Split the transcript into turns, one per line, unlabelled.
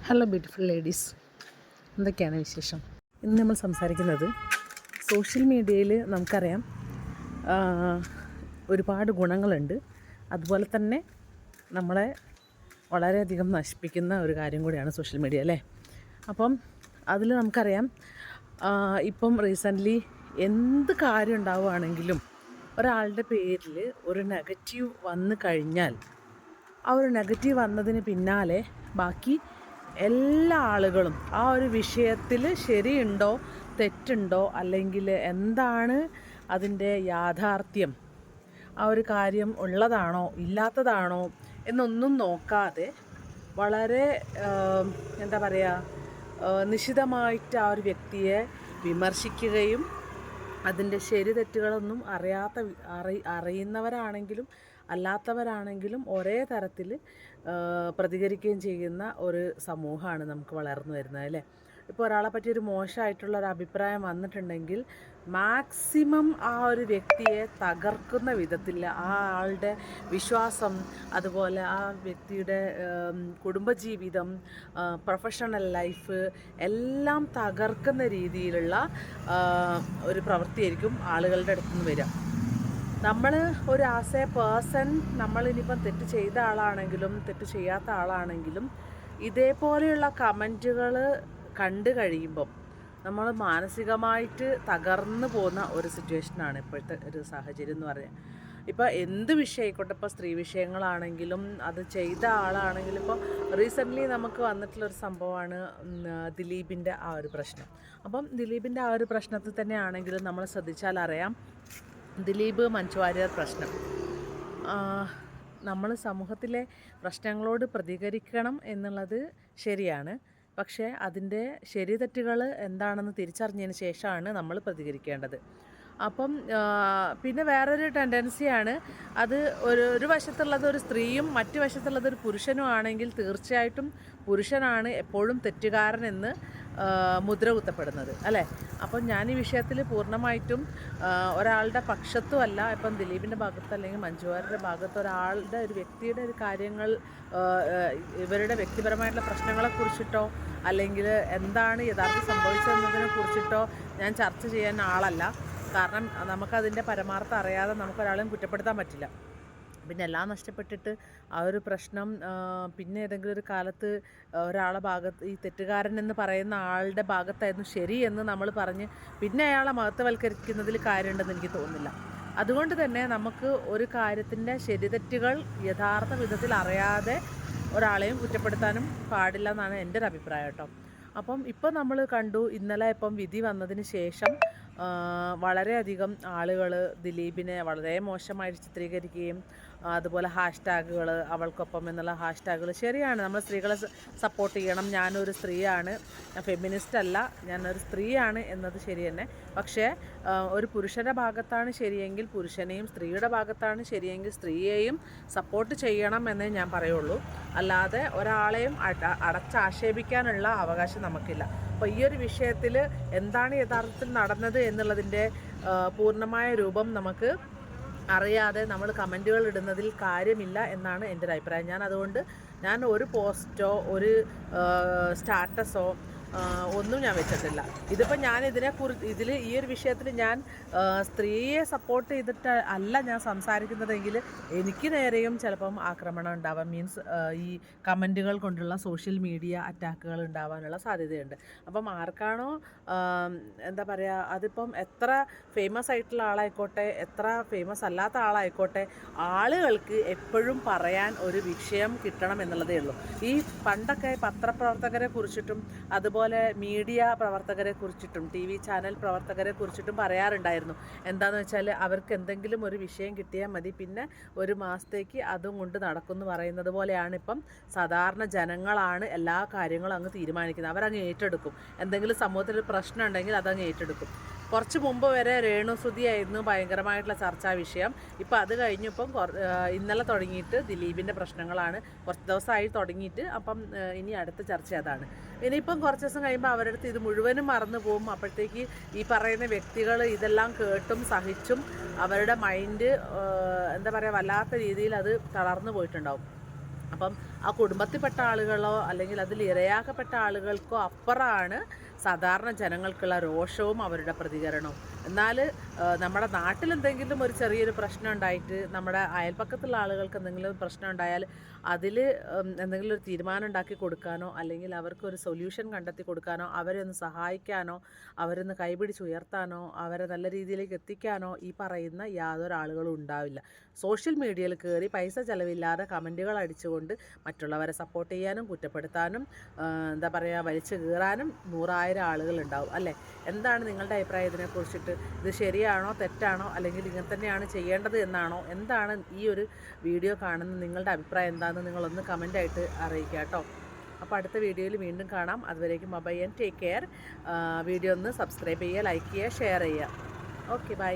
Hello beautiful ladies, എന്തൊക്കെയാണ് വിശേഷം? ഇന്ന് നമ്മൾ സംസാരിക്കുന്നത് സോഷ്യൽ മീഡിയയിൽ നമുക്കറിയാം ഒരുപാട് ഗുണങ്ങളുണ്ട്, അതുപോലെ തന്നെ നമ്മളെ വളരെയധികം നശിപ്പിക്കുന്ന ഒരു കാര്യം കൂടിയാണ് സോഷ്യൽ മീഡിയ അല്ലേ. അപ്പം അതിൽ നമുക്കറിയാം ഇപ്പം റീസെൻ്റ്ലി എന്ത് കാര്യം ഉണ്ടാവുകയാണെങ്കിലും ഒരാളുടെ പേരിൽ ഒരു നെഗറ്റീവ് വന്നു കഴിഞ്ഞാൽ ആ ഒരു നെഗറ്റീവ് വന്നതിന് പിന്നാലെ ബാക്കി എല്ലാ ആളുകളും ആ ഒരു വിഷയത്തിൽ ശരിയുണ്ടോ തെറ്റുണ്ടോ അല്ലെങ്കിൽ എന്താണ് അതിൻ്റെ യാഥാർത്ഥ്യം, ആ ഒരു കാര്യം ഉള്ളതാണോ ഇല്ലാത്തതാണോ എന്നൊന്നും നോക്കാതെ വളരെ എന്താ പറയുക നിശിതമായിട്ട് ആ ഒരു വ്യക്തിയെ വിമർശിക്കുകയും അതിൻ്റെ ശരി തെറ്റുകളൊന്നും അറിയുന്നവരാണെങ്കിലും അല്ലാത്തവരാണെങ്കിലും ഒരേ തരത്തിൽ പ്രതികരിക്കുകയും ചെയ്യുന്ന ഒരു സമൂഹമാണ് നമുക്ക് വളർന്നു വരുന്നത് അല്ലേ. ഇപ്പോൾ ഒരാളെ പറ്റി ഒരു മോശമായിട്ടുള്ള ഒരു അഭിപ്രായം വന്നിട്ടുണ്ടെങ്കിൽ മാക്സിമം ആ ഒരു വ്യക്തിയെ തകർക്കുന്ന വിധത്തിൽ ആ ആളുടെ വിശ്വാസം, അതുപോലെ ആ വ്യക്തിയുടെ കുടുംബജീവിതം, പ്രൊഫഷണൽ ലൈഫ് എല്ലാം തകർക്കുന്ന രീതിയിലുള്ള ഒരു പ്രവൃത്തിയായിരിക്കും ആളുകളുടെ അടുത്ത് നിന്ന് വരിക. നമ്മൾ ഒരു ആസ് എ പേഴ്സൺ നമ്മളിനിപ്പം തെറ്റ് ചെയ്ത ആളാണെങ്കിലും തെറ്റ് ചെയ്യാത്ത ആളാണെങ്കിലും ഇതേപോലെയുള്ള കമൻറ്റുകൾ കണ്ടു കഴിയുമ്പം നമ്മൾ മാനസികമായിട്ട് തകർന്നു പോകുന്ന ഒരു സിറ്റുവേഷനാണ് ഇപ്പോഴത്തെ ഒരു സാഹചര്യം എന്ന് പറയാം. ഇപ്പോൾ എന്ത് വിഷയമായിക്കോട്ടെ, ഇപ്പോൾ സ്ത്രീ വിഷയങ്ങളാണെങ്കിലും അത് ചെയ്ത ആളാണെങ്കിലും, ഇപ്പോൾ റീസെൻ്റ്ലി നമുക്ക് വന്നിട്ടുള്ളൊരു സംഭവമാണ് ദിലീപിൻ്റെ ആ ഒരു പ്രശ്നം. അപ്പം ദിലീപിൻ്റെ ആ ഒരു പ്രശ്നത്തിൽ തന്നെ ആണെങ്കിലും നമ്മൾ ശ്രദ്ധിച്ചാൽ അറിയാം, ദിലീപ് മഞ്ജു വാര്യർ പ്രശ്നം, നമ്മൾ സമൂഹത്തിലെ പ്രശ്നങ്ങളോട് പ്രതികരിക്കണം എന്നുള്ളത് ശരിയാണ്. പക്ഷേ അതിൻ്റെ ശരി തെറ്റുകൾ എന്താണെന്ന് തിരിച്ചറിഞ്ഞതിന് ശേഷമാണ് നമ്മൾ പ്രതികരിക്കേണ്ടത്. അപ്പം പിന്നെ വേറൊരു ടെൻഡൻസിയാണ്, അത് ഒരു വശത്തുള്ളത് ഒരു സ്ത്രീയും മറ്റു വശത്തുള്ളത് ഒരു പുരുഷനും ആണെങ്കിൽ തീർച്ചയായിട്ടും പുരുഷനാണ് എപ്പോഴും തെറ്റുകാരനെന്ന് മുദ്ര കുത്തപ്പെടുന്നത് അല്ലേ. അപ്പം ഞാൻ ഈ വിഷയത്തിൽ പൂർണ്ണമായിട്ടും ഒരാളുടെ പക്ഷത്തുമല്ല. ഇപ്പം ദിലീപിൻ്റെ ഭാഗത്ത് അല്ലെങ്കിൽ മഞ്ജു വാര്യരുടെ ഭാഗത്ത് ഒരാളുടെ ഒരു വ്യക്തിയുടെ ഒരു കാര്യങ്ങൾ, ഇവരുടെ വ്യക്തിപരമായിട്ടുള്ള പ്രശ്നങ്ങളെക്കുറിച്ചിട്ടോ അല്ലെങ്കിൽ എന്താണ് യഥാർത്ഥം സംഭവിച്ചതെന്നതിനെ കുറിച്ചിട്ടോ ഞാൻ ചർച്ച ചെയ്യാൻ ആളല്ല. കാരണം നമുക്കതിൻ്റെ പരമാർത്ഥം അറിയാതെ നമുക്കൊരാളെയും കുറ്റപ്പെടുത്താൻ പറ്റില്ല. പിന്നെ എല്ലാം നഷ്ടപ്പെട്ടിട്ട് ആ ഒരു പ്രശ്നം പിന്നെ ഏതെങ്കിലും ഒരു കാലത്ത് ഒരാളെ ഭാഗത്ത് ഈ തെറ്റുകാരൻ എന്ന് പറയുന്ന ആളുടെ ഭാഗത്തായിരുന്നു ശരി എന്ന് നമ്മൾ പറഞ്ഞ് പിന്നെ അയാളെ മഹത്വവൽക്കരിക്കുന്നതിൽ കാര്യമുണ്ടെന്ന് എനിക്ക് തോന്നുന്നില്ല. അതുകൊണ്ട് തന്നെ നമുക്ക് ഒരു കാര്യത്തിൻ്റെ ശരിതെറ്റുകൾ യഥാർത്ഥ വിധത്തിൽ അറിയാതെ ഒരാളെയും കുറ്റപ്പെടുത്താനും പാടില്ല എന്നാണ് എൻ്റെ ഒരു അഭിപ്രായം കേട്ടോ. അപ്പം ഇപ്പം നമ്മൾ കണ്ടു, ഇന്നലെ ഇപ്പം വിധി വന്നതിന് ശേഷം വളരെയധികം ആളുകൾ ദിലീപിനെ വളരെ മോശമായിട്ട് ചിത്രീകരിക്കുകയും അതുപോലെ ഹാഷ്ടാഗുകൾ, അവൾക്കൊപ്പം എന്നുള്ള ഹാഷ്ടാഗുകൾ, ശരിയാണ്, നമ്മൾ സ്ത്രീകളെ സപ്പോർട്ട് ചെയ്യണം, ഞാനൊരു സ്ത്രീയാണ്, ഞാൻ ഫെമിനിസ്റ്റ് അല്ല, ഞാനൊരു സ്ത്രീയാണ് എന്നത് ശരി തന്നെ. പക്ഷേ ഒരു പുരുഷൻ്റെ ഭാഗത്താണ് ശരിയെങ്കിൽ പുരുഷനെയും, സ്ത്രീയുടെ ഭാഗത്താണ് ശരിയെങ്കിൽ സ്ത്രീയെയും സപ്പോർട്ട് ചെയ്യണം എന്നേ ഞാൻ പറയുള്ളൂ. അല്ലാതെ ഒരാളെയും അടച്ചാക്ഷേപിക്കാനുള്ള അവകാശം നമുക്കില്ല. അപ്പോൾ ഈ ഒരു വിഷയത്തിൽ എന്താണ് യഥാർത്ഥത്തിൽ നടന്നത് എന്നുള്ളതിൻ്റെ പൂർണ്ണമായ രൂപം നമുക്ക് അറിയാതെ നമ്മൾ കമൻറ്റുകൾ ഇടുന്നതിൽ കാര്യമില്ല എന്നാണ് എൻ്റെ ഒരു അഭിപ്രായം. അതുകൊണ്ട് ഞാൻ ഒരു പോസ്റ്റോ ഒരു സ്റ്റാറ്റസോ ഒന്നും ഞാൻ വെച്ചിട്ടില്ല. ഇതിപ്പോൾ ഞാൻ ഈ ഒരു വിഷയത്തിൽ ഞാൻ സ്ത്രീയെ സപ്പോർട്ട് ചെയ്തിട്ട് അല്ല ഞാൻ സംസാരിക്കുന്നതെങ്കിൽ എനിക്ക് നേരെയും ചിലപ്പം ആക്രമണം ഉണ്ടാവാൻ, മീൻസ് ഈ കമൻറ്റുകൾ കൊണ്ടുള്ള സോഷ്യൽ മീഡിയ അറ്റാക്കുകൾ ഉണ്ടാവാനുള്ള സാധ്യതയുണ്ട്. അപ്പം ആർക്കാണോ എന്താ പറയുക, അതിപ്പം എത്ര ഫേമസ് ആയിട്ടുള്ള ആളായിക്കോട്ടെ എത്ര ഫേമസ് അല്ലാത്ത ആളായിക്കോട്ടെ, ആളുകൾക്ക് എപ്പോഴും പറയാൻ ഒരു വിഷയം കിട്ടണം എന്നുള്ളതേ ഉള്ളൂ. ഈ പണ്ടൊക്കെ പത്രപ്രവർത്തകരെ കുറിച്ചിട്ടും അതുപോലെ മീഡിയ പ്രവർത്തകരെ കുറിച്ചിട്ടും TV ചാനൽ പ്രവർത്തകരെ കുറിച്ചിട്ടും പറയാറുണ്ടായിരുന്നു. എന്താണെന്ന് വെച്ചാൽ അവർക്ക് എന്തെങ്കിലും ഒരു വിഷയം കിട്ടിയാൽ മതി, പിന്നെ ഒരു മാസത്തേക്ക് അതും കൊണ്ട് നടക്കുമെന്ന് പറയുന്നത് പോലെയാണ് ഇപ്പം സാധാരണ ജനങ്ങളാണ് എല്ലാ കാര്യങ്ങളും അങ്ങ് തീരുമാനിക്കുന്നത്. അവരങ്ങ് ഏറ്റെടുക്കും. എന്തെങ്കിലും സമൂഹത്തിൽ പ്രശ്നം ഉണ്ടെങ്കിൽ അതങ്ങ് ഏറ്റെടുക്കും. കുറച്ച് മുമ്പ് വരെ രേണുസുതിയായിരുന്നു ഭയങ്കരമായിട്ടുള്ള ചർച്ചാ വിഷയം. ഇപ്പം അത് കഴിഞ്ഞിപ്പം ഇന്നലെ തുടങ്ങിയിട്ട് ദിലീപിൻ്റെ പ്രശ്നങ്ങളാണ്. കുറച്ച് ദിവസമായി തുടങ്ങിയിട്ട്. അപ്പം ഇനി അടുത്ത ചർച്ച അതാണ്. ഇനിയിപ്പം കുറച്ച് ദിവസം കഴിയുമ്പോൾ അവരുടെ അടുത്ത് ഇത് മുഴുവനും മറന്നു പോകും. അപ്പോഴത്തേക്ക് ഈ പറയുന്ന വ്യക്തികൾ ഇതെല്ലാം കേട്ടും സഹിച്ചും അവരുടെ മൈൻഡ് എന്താ പറയുക വല്ലാത്ത രീതിയിൽ അത് തളർന്നു പോയിട്ടുണ്ടാവും. അപ്പം ആ കുടുംബത്തിൽപ്പെട്ട ആളുകളോ അല്ലെങ്കിൽ അതിൽ ഇരയാക്കപ്പെട്ട ആളുകൾക്കോ അപ്പുറമാണ് സാധാരണ ജനങ്ങൾക്കുള്ള രോഷവും അവരുടെ പ്രതികരണവും. എന്നാൽ നമ്മുടെ നാട്ടിൽ എന്തെങ്കിലും ഒരു ചെറിയൊരു പ്രശ്നം ഉണ്ടായിട്ട് നമ്മുടെ അയൽപ്പക്കത്തുള്ള ആളുകൾക്ക് എന്തെങ്കിലും പ്രശ്നം ഉണ്ടായാൽ അതിൽ എന്തെങ്കിലും ഒരു തീരുമാനം ഉണ്ടാക്കി കൊടുക്കാനോ അല്ലെങ്കിൽ അവർക്കൊരു സൊല്യൂഷൻ കണ്ടെത്തി കൊടുക്കാനോ അവരെ ഒന്ന് സഹായിക്കാനോ അവരൊന്ന് കൈപിടിച്ചുയർത്താനോ അവരെ നല്ല രീതിയിലേക്ക് എത്തിക്കാനോ ഈ പറയുന്ന യാതൊരു ആളുകളും ഉണ്ടാവില്ല. സോഷ്യൽ മീഡിയയിൽ കയറി പൈസ ചിലവില്ലാതെ കമൻറ്റുകൾ അടിച്ചുകൊണ്ട് മറ്റുള്ളവരെ സപ്പോർട്ട് ചെയ്യാനും കുറ്റപ്പെടുത്താനും എന്താ പറയുക വലിച്ചു കീറാനും 100,000 ആളുകളുണ്ടാവും അല്ലേ? എന്താണ് നിങ്ങളുടെ അഭിപ്രായം ഇതിനെക്കുറിച്ചിട്ട്? ഇത് ശരിയാണോ തെറ്റാണോ അല്ലെങ്കിൽ ഇങ്ങനെ തന്നെയാണ് ചെയ്യേണ്ടത് എന്നാണോ? എന്താണ് ഈ ഒരു വീഡിയോ കാണുന്ന നിങ്ങളുടെ അഭിപ്രായം എന്താണെന്ന് നിങ്ങളൊന്ന് കമൻ്റായിട്ട് അറിയിക്കുക കേട്ടോ. അപ്പോൾ അടുത്ത വീഡിയോയിൽ വീണ്ടും കാണാം. അതുവരേക്കും bye and take care. Video ഒന്ന് സബ്സ്ക്രൈബ് ചെയ്യുക, ലൈക്ക് ചെയ്യുക, ഷെയർ ചെയ്യുക. Okay, by.